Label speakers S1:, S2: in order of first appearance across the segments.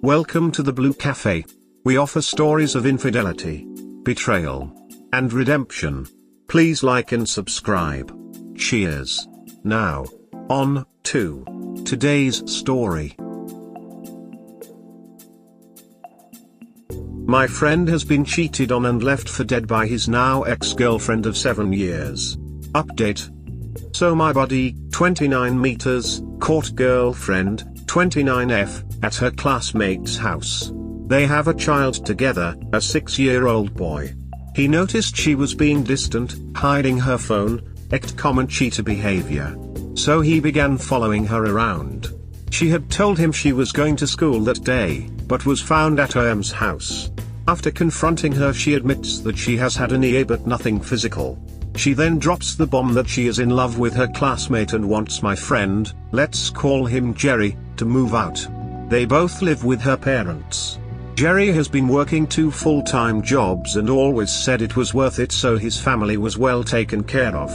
S1: Welcome to the Blue Cafe. We offer stories of infidelity, betrayal, and redemption. Please like and subscribe. Cheers. Now, on to today's story. My friend has been cheated on and left for dead by his now ex-girlfriend of 7 years. Update. So my buddy, 29 meters, caught girlfriend, 29F, at her classmate's house. They have a child together, a 6-year-old boy. He noticed she was being distant, hiding her phone, common cheater behavior. So he began following her around. She had told him she was going to school that day, but was found at Em's house. After confronting her, she admits that she has had an EA but nothing physical. She then drops the bomb that she is in love with her classmate and wants my friend, let's call him Jerry, to move out. They both live with her parents. Jerry has been working 2 full-time jobs and always said it was worth it, so his family was well taken care of.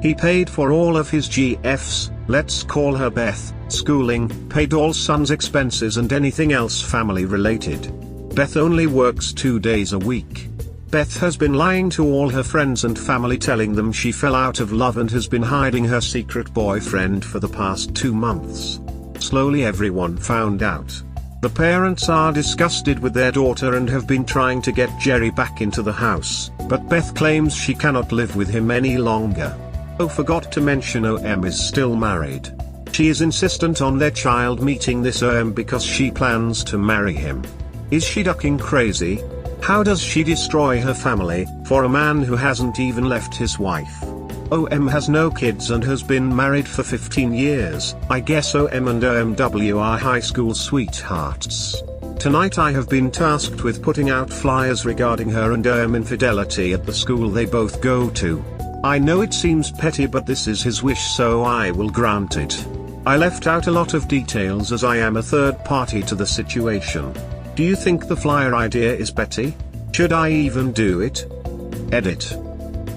S1: He paid for all of his GF's, let's call her Beth, schooling, paid all son's expenses and anything else family related. Beth only works 2 days a week. Beth has been lying to all her friends and family, telling them she fell out of love and has been hiding her secret boyfriend for the past 2 months. Slowly everyone found out. The parents are disgusted with their daughter and have been trying to get Jerry back into the house, but Beth claims she cannot live with him any longer. Oh, forgot to mention Em is still married. She is insistent on their child meeting this Em because she plans to marry him. Is she ducking crazy? How does she destroy her family, for a man who hasn't even left his wife? Em has no kids and has been married for 15 years, I guess Em and OMW are high school sweethearts. Tonight I have been tasked with putting out flyers regarding her and Em infidelity at the school they both go to. I know it seems petty, but this is his wish, so I will grant it. I left out a lot of details as I am a third party to the situation. Do you think the flyer idea is petty? Should I even do it? Edit.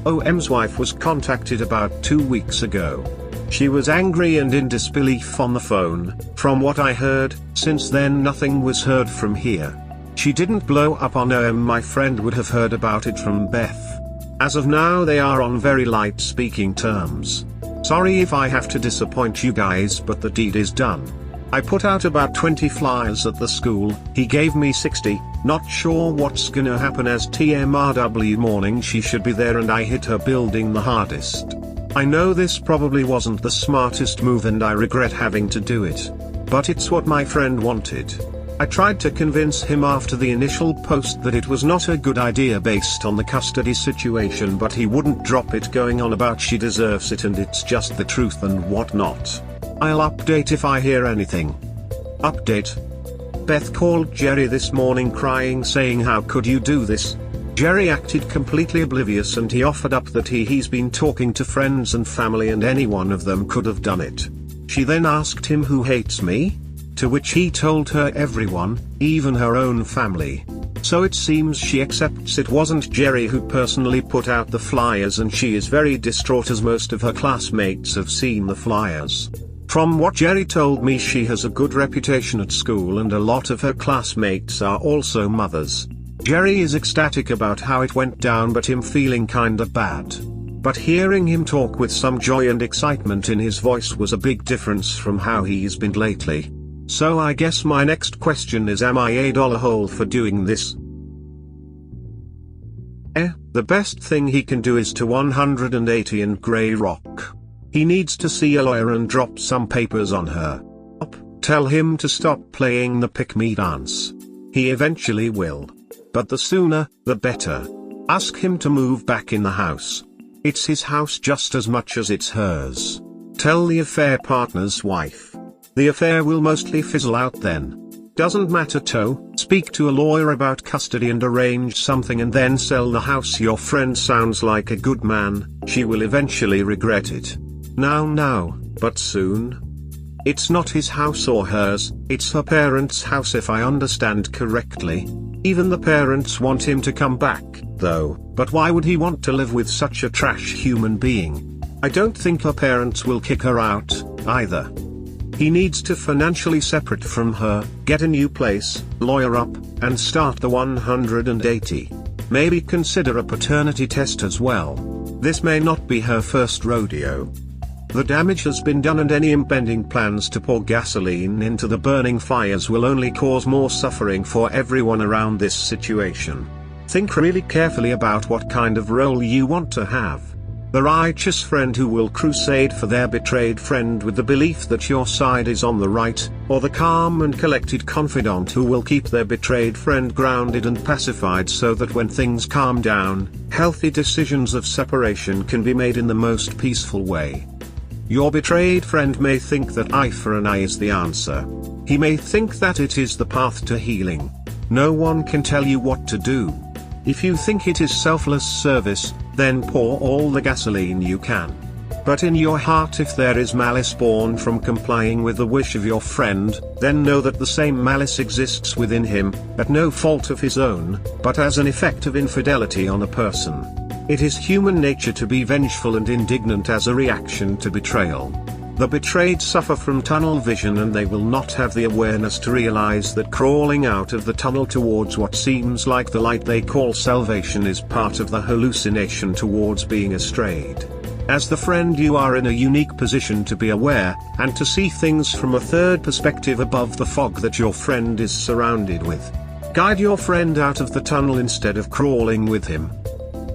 S1: Em's wife was contacted about 2 weeks ago. She was angry and in disbelief on the phone. From what I heard, since then nothing was heard from here. She didn't blow up on Em. My friend would have heard about it from Beth. As of now they are on very light speaking terms. Sorry if I have to disappoint you guys, but the deed is done. I put out about 20 flyers at the school, he gave me 60, not sure what's gonna happen as TMRW morning she should be there and I hit her building the hardest. I know this probably wasn't the smartest move and I regret having to do it. But it's what my friend wanted. I tried to convince him after the initial post that it was not a good idea based on the custody situation, but he wouldn't drop it, going on about she deserves it and it's just the truth and whatnot. I'll update if I hear anything. Update. Beth called Jerry this morning crying, saying how could you do this? Jerry acted completely oblivious and he offered up that he's been talking to friends and family and any one of them could have done it. She then asked him who hates me? To which he told her everyone, even her own family. So it seems she accepts it wasn't Jerry who personally put out the flyers, and she is very distraught as most of her classmates have seen the flyers. From what Jerry told me, she has a good reputation at school and a lot of her classmates are also mothers. Jerry is ecstatic about how it went down, but him feeling kinda bad. But hearing him talk with some joy and excitement in his voice was a big difference from how he's been lately. So I guess my next question is, am I a dollar hole for doing this? The best thing he can do is to 180 and Grey Rock. He needs to see a lawyer and drop some papers on her. Tell him to stop playing the pick-me dance. He eventually will. But the sooner, the better. Ask him to move back in the house. It's his house just as much as it's hers. Tell the affair partner's wife. The affair will mostly fizzle out then. Doesn't matter. Speak to a lawyer about custody and arrange something and then sell the house. Your friend sounds like a good man, she will eventually regret it. Now, but soon. It's not his house or hers, it's her parents' house if I understand correctly. Even the parents want him to come back, though, but why would he want to live with such a trash human being? I don't think her parents will kick her out, either. He needs to financially separate from her, get a new place, lawyer up, and start the 180. Maybe consider a paternity test as well. This may not be her first rodeo. The damage has been done, and any impending plans to pour gasoline into the burning fires will only cause more suffering for everyone around this situation. Think really carefully about what kind of role you want to have. The righteous friend who will crusade for their betrayed friend with the belief that your side is on the right, or the calm and collected confidant who will keep their betrayed friend grounded and pacified so that when things calm down, healthy decisions of separation can be made in the most peaceful way. Your betrayed friend may think that eye for an eye is the answer. He may think that it is the path to healing. No one can tell you what to do. If you think it is selfless service, then pour all the gasoline you can. But in your heart, if there is malice born from complying with the wish of your friend, then know that the same malice exists within him, at no fault of his own, but as an effect of infidelity on a person. It is human nature to be vengeful and indignant as a reaction to betrayal. The betrayed suffer from tunnel vision, and they will not have the awareness to realize that crawling out of the tunnel towards what seems like the light they call salvation is part of the hallucination towards being astrayed. As the friend, you are in a unique position to be aware, and to see things from a third perspective above the fog that your friend is surrounded with. Guide your friend out of the tunnel instead of crawling with him.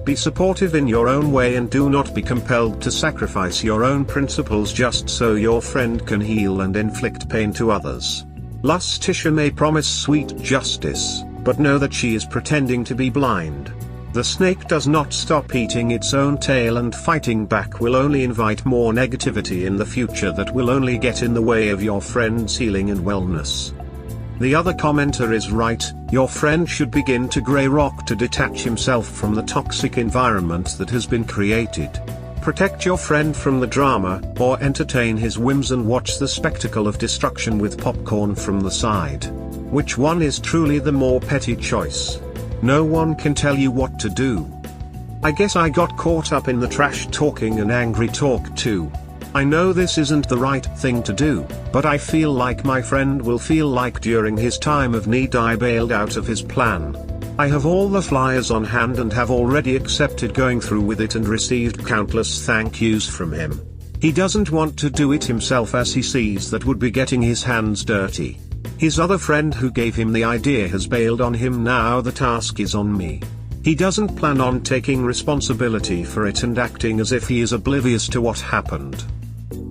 S1: Be supportive in your own way, and do not be compelled to sacrifice your own principles just so your friend can heal and inflict pain to others. Lustitia may promise sweet justice, but know that she is pretending to be blind. The snake does not stop eating its own tail, and fighting back will only invite more negativity in the future that will only get in the way of your friend's healing and wellness. The other commenter is right, your friend should begin to grey rock to detach himself from the toxic environment that has been created. Protect your friend from the drama, or entertain his whims and watch the spectacle of destruction with popcorn from the side. Which one is truly the more petty choice? No one can tell you what to do. I guess I got caught up in the trash talking and angry talk too. I know this isn't the right thing to do, but I feel like my friend will feel like during his time of need I bailed out of his plan. I have all the flyers on hand and have already accepted going through with it and received countless thank yous from him. He doesn't want to do it himself, as he sees that would be getting his hands dirty. His other friend who gave him the idea has bailed on him. Now the task is on me. He doesn't plan on taking responsibility for it and acting as if he is oblivious to what happened.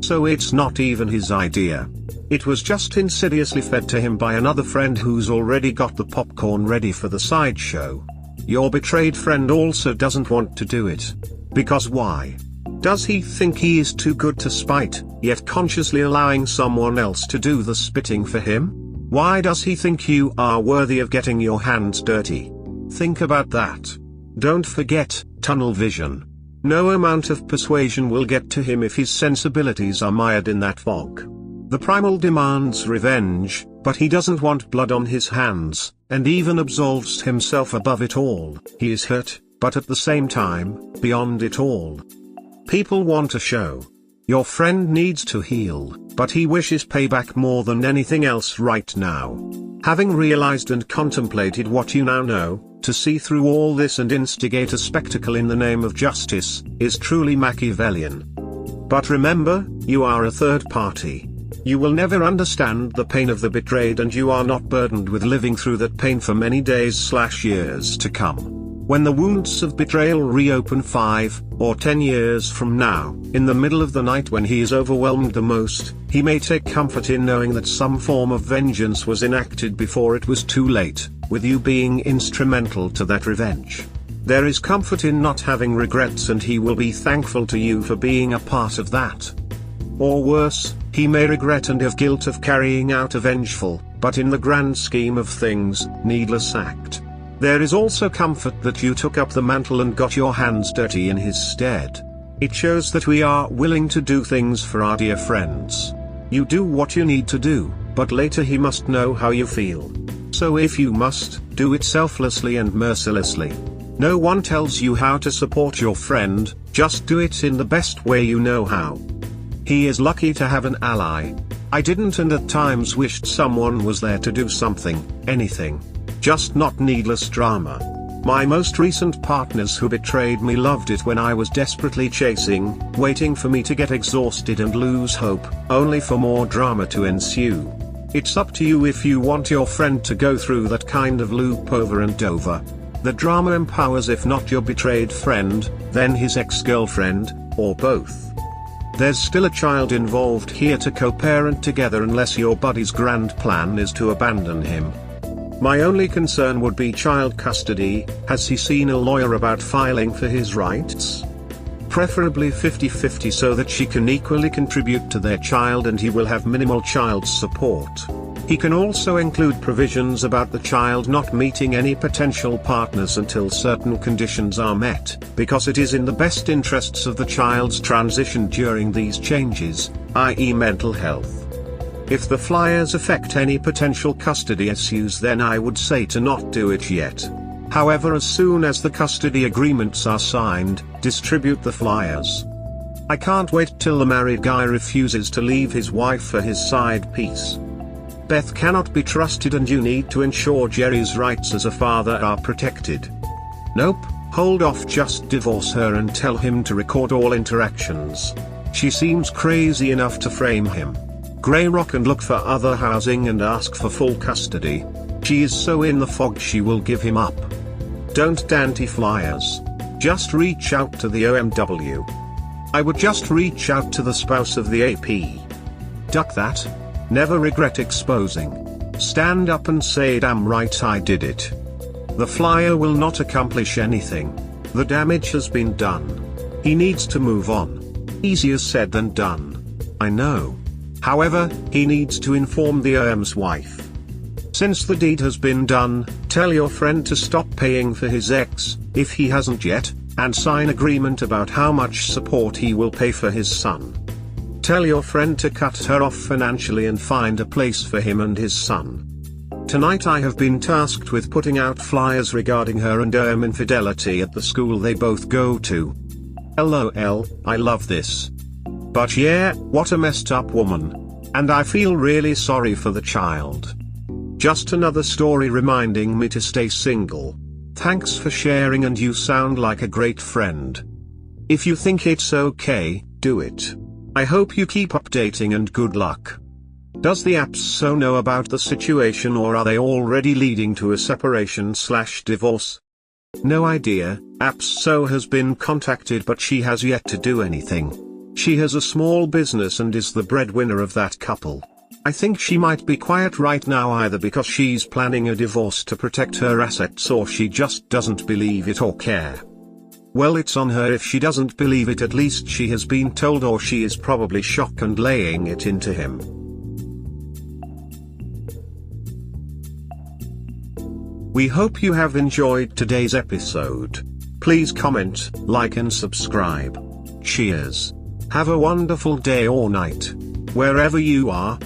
S1: So it's not even his idea. It was just insidiously fed to him by another friend who's already got the popcorn ready for the sideshow. Your betrayed friend also doesn't want to do it. Because why? Does he think he is too good to spite, yet consciously allowing someone else to do the spitting for him? Why does he think you are worthy of getting your hands dirty? Think about that. Don't forget, tunnel vision. No amount of persuasion will get to him if his sensibilities are mired in that fog. The primal demands revenge, but he doesn't want blood on his hands, and even absolves himself above it all. He is hurt, but at the same time, beyond it all. People want a show. Your friend needs to heal, but he wishes payback more than anything else right now. Having realized and contemplated what you now know, to see through all this and instigate a spectacle in the name of justice, is truly Machiavellian. But remember, you are a third party. You will never understand the pain of the betrayed, and you are not burdened with living through that pain for many days/years to come. When the wounds of betrayal reopen 5 or 10 years from now, in the middle of the night when he is overwhelmed the most, he may take comfort in knowing that some form of vengeance was enacted before it was too late, with you being instrumental to that revenge. There is comfort in not having regrets, and he will be thankful to you for being a part of that. Or worse, he may regret and have guilt of carrying out a vengeful, but in the grand scheme of things, needless act. There is also comfort that you took up the mantle and got your hands dirty in his stead. It shows that we are willing to do things for our dear friends. You do what you need to do, but later he must know how you feel. So if you must, do it selflessly and mercilessly. No one tells you how to support your friend, just do it in the best way you know how. He is lucky to have an ally. I didn't, and at times wished someone was there to do something, anything. Just not needless drama. My most recent partners who betrayed me loved it when I was desperately chasing, waiting for me to get exhausted and lose hope, only for more drama to ensue. It's up to you if you want your friend to go through that kind of loop over and over. The drama empowers, if not your betrayed friend, then his ex-girlfriend, or both. There's still a child involved here to co-parent together unless your buddy's grand plan is to abandon him. My only concern would be child custody. Has he seen a lawyer about filing for his rights? Preferably 50-50 so that she can equally contribute to their child and he will have minimal child support. He can also include provisions about the child not meeting any potential partners until certain conditions are met, because it is in the best interests of the child's transition during these changes, i.e. mental health. If the flyers affect any potential custody issues, then I would say to not do it yet. However, as soon as the custody agreements are signed, distribute the flyers. I can't wait till the married guy refuses to leave his wife for his side piece. Beth cannot be trusted and you need to ensure Jerry's rights as a father are protected. Nope, hold off, just divorce her and tell him to record all interactions. She seems crazy enough to frame him. Grey rock and look for other housing and ask for full custody. She is so in the fog she will give him up. Don't dante flyers. Just reach out to the OMW. I would just reach out to the spouse of the AP. Duck that. Never regret exposing. Stand up and say damn right I did it. The flyer will not accomplish anything. The damage has been done. He needs to move on. Easier said than done. I know. However, he needs to inform the OM's wife. Since the deed has been done, tell your friend to stop paying for his ex, if he hasn't yet, and sign agreement about how much support he will pay for his son. Tell your friend to cut her off financially and find a place for him and his son. Tonight I have been tasked with putting out flyers regarding her and OM infidelity at the school they both go to. LOL, I love this. But yeah, what a messed up woman. And I feel really sorry for the child. Just another story reminding me to stay single. Thanks for sharing, and you sound like a great friend. If you think it's okay, do it. I hope you keep updating and good luck. Does the APSO know about the situation, or are they already leading to a separation/divorce? No idea. APSO has been contacted but she has yet to do anything. She has a small business and is the breadwinner of that couple. I think she might be quiet right now either because she's planning a divorce to protect her assets, or she just doesn't believe it or care. Well, it's on her if she doesn't believe it. At least she has been told, or she is probably shocked and laying it into him. We hope you have enjoyed today's episode. Please comment, like and subscribe. Cheers. Have a wonderful day or night, wherever you are.